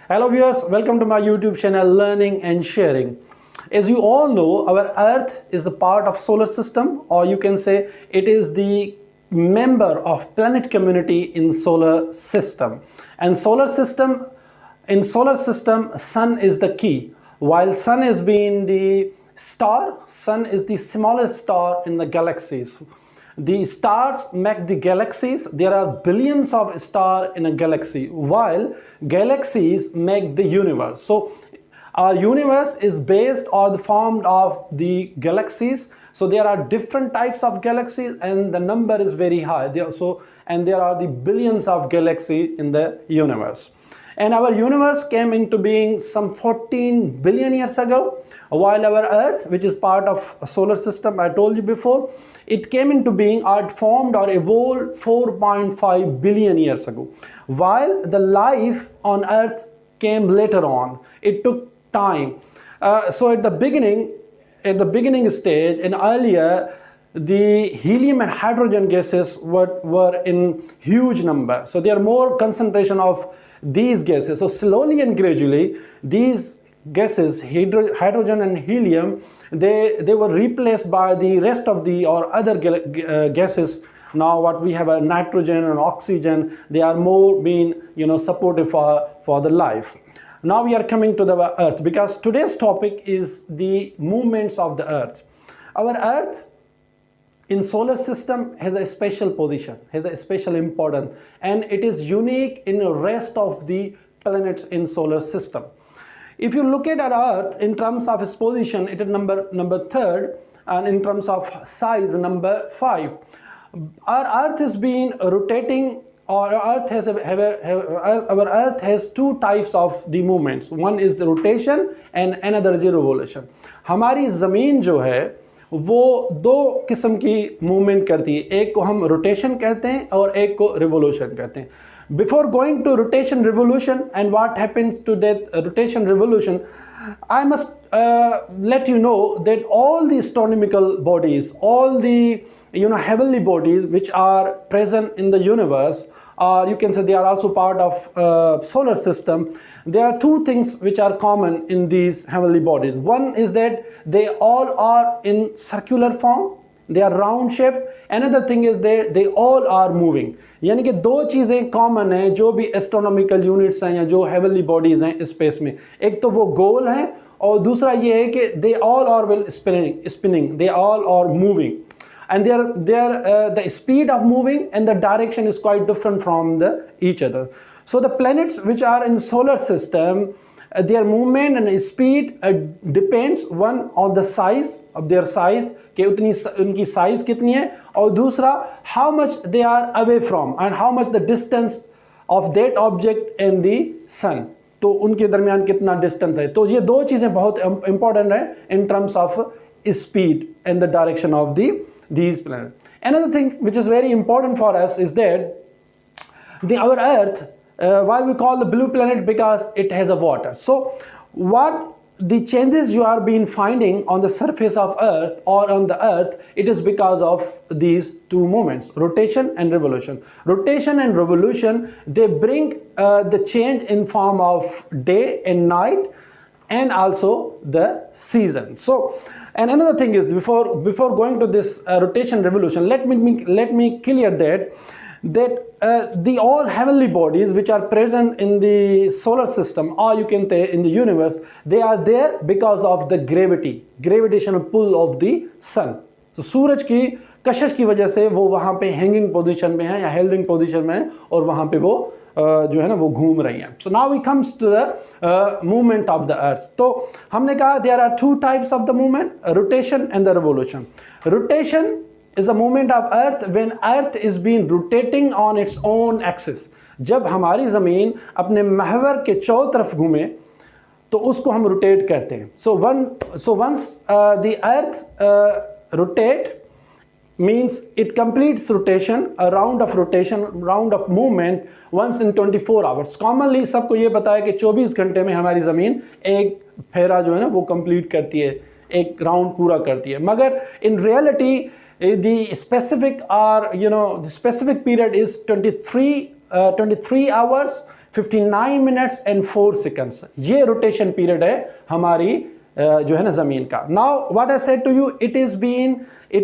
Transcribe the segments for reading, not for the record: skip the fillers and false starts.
Hello viewers, welcome to my YouTube channel Learning and Sharing. As you all know, our Earth is a part of solar system, or you can say it is the member of planet community in solar system. And in solar system, Sun is the key. While Sun is being the star, Sun is the smallest star in the galaxies. The stars make the galaxies. There are billions of stars in a galaxy, while galaxies make the universe. So our universe is based or formed of the galaxies. So there are different types of galaxies and the number is very high. And there are the billions of galaxies in the universe. And our universe came into being some 14 billion years ago, while our Earth, which is part of a solar system, I told you before, it came into being or formed or evolved 4.5 billion years ago. While the life on Earth came later on, it took time. So at the beginning stage and earlier, the helium and hydrogen gases were in huge number. So there are more concentration of these gases. So slowly and gradually, these gases, hydrogen and helium, they were replaced by the rest of the or other gases. Now what we have are nitrogen and oxygen. They are more being supportive for the life. Now we are coming to the Earth, because today's topic is the movements of the Earth. Our Earth in solar system has a special position, has a special importance, and it is unique in the rest of the planets in solar system. If you look at our Earth in terms of its position, it is number third, and in terms of size, number 5. Our Earth is being rotating, or our Earth has two types of the movements. One is the rotation and another is the revolution. हमारी ज़मीन जो है वो दो किस्म की movement करती है, एक को हम रोटेशन कहते हैं और एक को रिवोल्यूशन कहते हैं. Before going to rotation revolution and what happens to that rotation revolution, I must let you know that all the astronomical bodies, all the heavenly bodies which are present in the universe, or you can say they are also part of solar system. There are two things which are common in these heavenly bodies. One is that they all are in circular form, they are round shape. Another thing is they all are moving. यानी कि दो चीज़ें common हैं जो भी astronomical units हैं या जो हेवनली बॉडीज़ हैं स्पेस में. एक तो वो गोल हैं और दूसरा ये है कि they all are will spinning, they all are moving. And the speed of moving and the direction is quite different from each other. So the planets which are in solar system, their movement and speed depends one on the size of their size, कि उनकी size कितनी है, और दूसरा how much they are away from and how much the distance of that object and the sun. तो उनके दरमियान कितना distance है. तो ये दो चीज़ें बहुत important है in terms of speed and the direction of these planets. Another thing which is very important for us is that our Earth, why we call the blue planet, because it has a water. So what the changes you are being finding on the surface of Earth or on the Earth, it is because of these two movements, rotation and revolution. Rotation and revolution, they bring the change in form of day and night and also the season. So, and another thing is, before going to this rotation revolution, let me clear that the all heavenly bodies which are present in the solar system, or you can say in the universe, they are there because of the gravitational pull of the sun. So सूरज की कशिश की वजह से वो वहाँ पे hanging position में है या हेल्डिंग पोजीशन में है और वहाँ पे वो जो है ना वो घूम रही हैं. So now we comes to the movement of the earth. तो हमने कहा there are two types of the movement, rotation and the revolution. Rotation is a movement of earth when earth is being rotating on its own axis. जब हमारी ज़मीन अपने महवर के चारों तरफ घूमे तो उसको हम रोटेट करते हैं. So once the earth rotate, means it completes rotation, a round of movement once in 24 hours. Commonly सबको ये पता है कि 24 घंटे में हमारी ज़मीन एक फेरा जो है ना वो कंप्लीट करती है, एक राउंड पूरा करती है. मगर in reality the specific period is 23 hours 59 minutes and 4 seconds. ये रोटेशन पीरियड है हमारी जो है ना ज़मीन का। Now what I said to you, it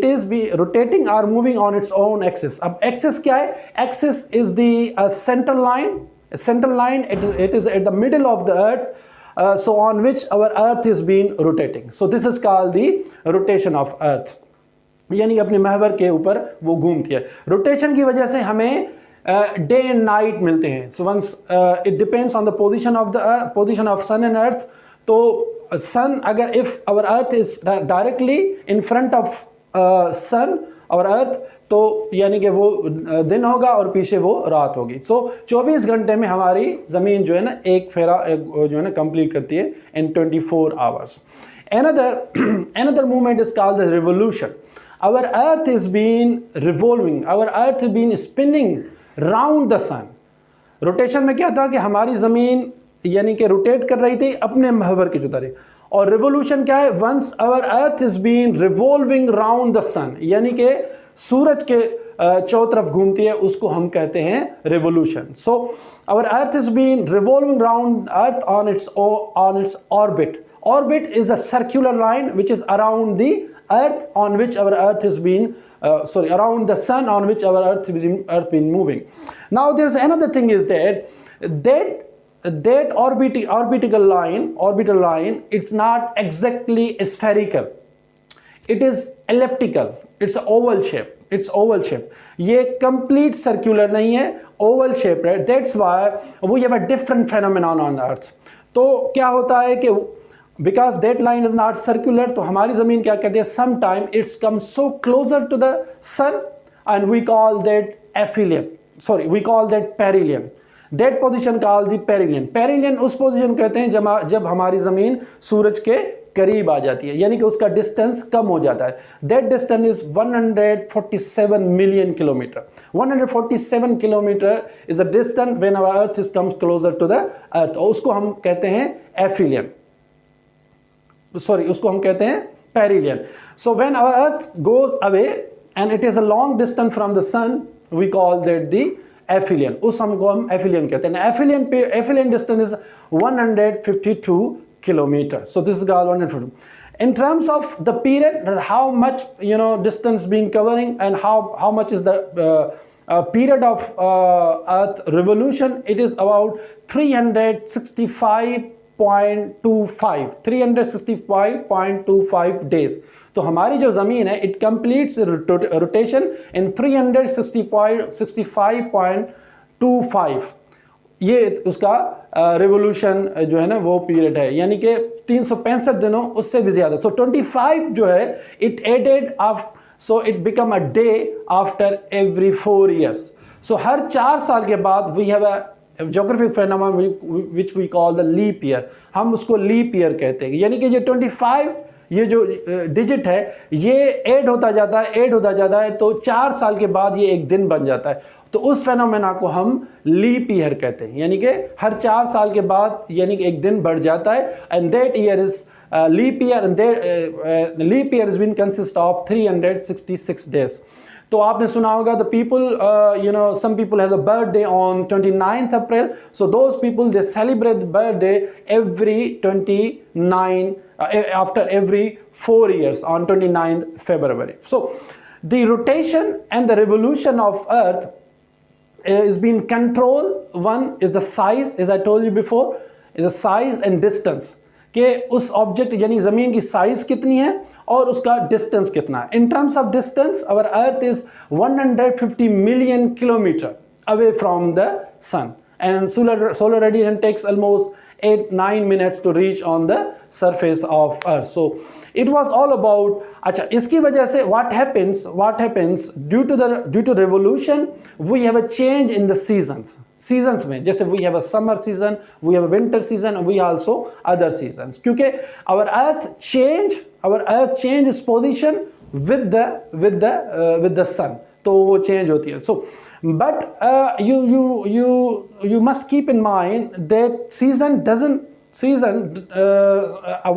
is be rotating और moving on its own axis. अब एक्सिस क्या है? Axis is the central line, it is at the middle of the earth, so on which our earth is being rotating. So this is called the rotation of earth, यानी अपने महवर के ऊपर वो घूमती है। रोटेशन की वजह से हमें डे एंड नाइट मिलते हैं। So once it depends on the position of sun and earth. तो सन, अगर if our earth is directly in front of sun और अर्थ, तो यानी कि वो दिन होगा और पीछे वो रात होगी। सो 24 घंटे में हमारी ज़मीन जो है ना एक फेरा जो है ना कंप्लीट करती है इन 24 hours. Another movement is called the revolution. Our earth is being revolving, our earth is being spinning round the sun. Rotation में क्या था कि हमारी ज़मीन यानी कि रोटेट कर रही थी अपने महवर की तरह। और रिवोल्यूशन क्या है? Once our earth is been revolving round the sun, यानी कि सूरज के चौथ तरफ घूमती है, उसको हम कहते हैं revolution. So our earth is been revolving round earth on its orbit. Orbit is a circular line which is around the earth on which our earth is being around the sun on which our earth been moving. Now there's another thing is that orbital line, it's not exactly spherical, it is elliptical, it's oval shape. ये complete circular नहीं है, oval shape है। That's why we have a different phenomenon on earth. तो क्या होता है कि because that line is not circular, तो हमारी ज़मीन क्या कहते हैं, sometime it's come so closer to the sun and we call that aphelion, we call that perihelion. That position called the perihelion. Perihelion उस पोजीशन कहते हैं जब हमारी ज़मीन सूरज के करीब आ जाती है, यानी कि उसका डिस्टेंस कम हो जाता है। That distance is 147 million kilometer. 147 kilometer is the distance when our earth is comes closer to the earth, और उसको हम कहते हैं aphelion. उसको हम कहते हैं perihelion. So when our earth goes away and it is a long distance from the sun, we call that the aphelion. उस हमको हम aphelion कहते हैं। Aphelion distance is 152 kilometers. So this is called 152. In terms of the period, how much distance been covering and how much is the period of earth revolution, it is about 365.25 days. तो हमारी जो ज़मीन है it completes rotation in 365.25, ये उसका revolution जो है ना वो पीरियड है, यानी कि 365 दिनों उससे भी ज़्यादा। So 25 जो है it added up, so it become a day after every 4 years. So हर 4 साल के बाद we have a geographic phenomenon which we call the leap year. हम उसको leap year कहते हैं, यानी कि ये 25 ये जो डिजिट है ये ऐड होता जाता है तो 4 साल के बाद ये एक दिन बन जाता है। तो उस फेनोमेना को हम लीप ईयर कहते हैं, यानी कि हर 4 साल के बाद यानी कि एक दिन बढ़ जाता है। And that year is leap year, and leap year is been consist of 366 days. तो आपने सुना होगा the people some people have a birthday on 29th April, so those people they celebrate the birthday every 29 after every 4 years on 29th February. So the rotation and the revolution of earth is being controlled. One is the size, as I told you before, is the size and distance, कि उस object यानी ज़मीन की size कितनी है और उसका distance कितना है। In terms of distance our earth is 150 million kilometre away from the sun, and solar radiation takes almost 8-9 minutes to reach on the surface of earth. So it was all about, अच्छा इसकी वजह से what happens due to revolution we have a change in the seasons में, जैसे we have a summer season, we have a winter season, and we also other seasons, क्योंकि our earth change its position with the sun, तो वो change होती है। So but you must keep in mind that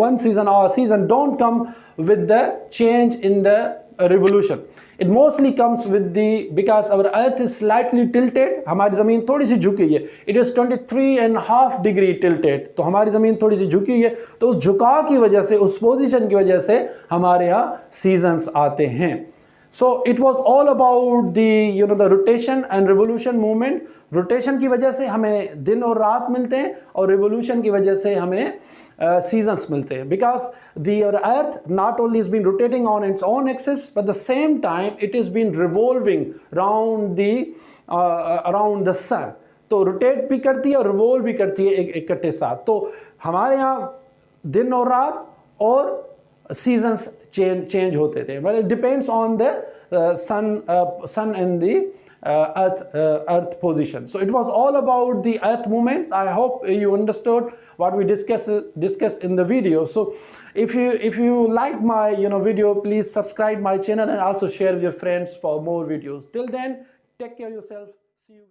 one season or season don't come with the change in the revolution. It mostly comes with because our earth is slightly tilted, हमारी ज़मीन थोड़ी सी झुकी हुई है, it is 23.5 degree tilted, तो हमारी ज़मीन थोड़ी सी झुकी हुई है, तो उस झुकाव की वजह से, उस पोजीशन की वजह से हमारे यहाँ सीजन्स आते हैं. So it was all about the rotation and revolution movement. Rotation की वजह से हमें दिन और रात मिलते हैं और रिवोल्यूशन की वजह से हमें seasons मिलते हैं, because the earth not only has been rotating on its own axis, but at the same time it has been revolving around the sun. तो रोटेट भी करती है और रिवॉल्व भी करती है इकट्ठे साथ. तो हमारे यहाँ दिन और रात और सीजन्स चेंज होते थे, but it depends on the sun and the earth position. So it was all about the earth movements. I hope you understood what we discussed in the video. So if you like my video, please subscribe my channel and also share with your friends for more videos. Till then, take care of yourself. See you.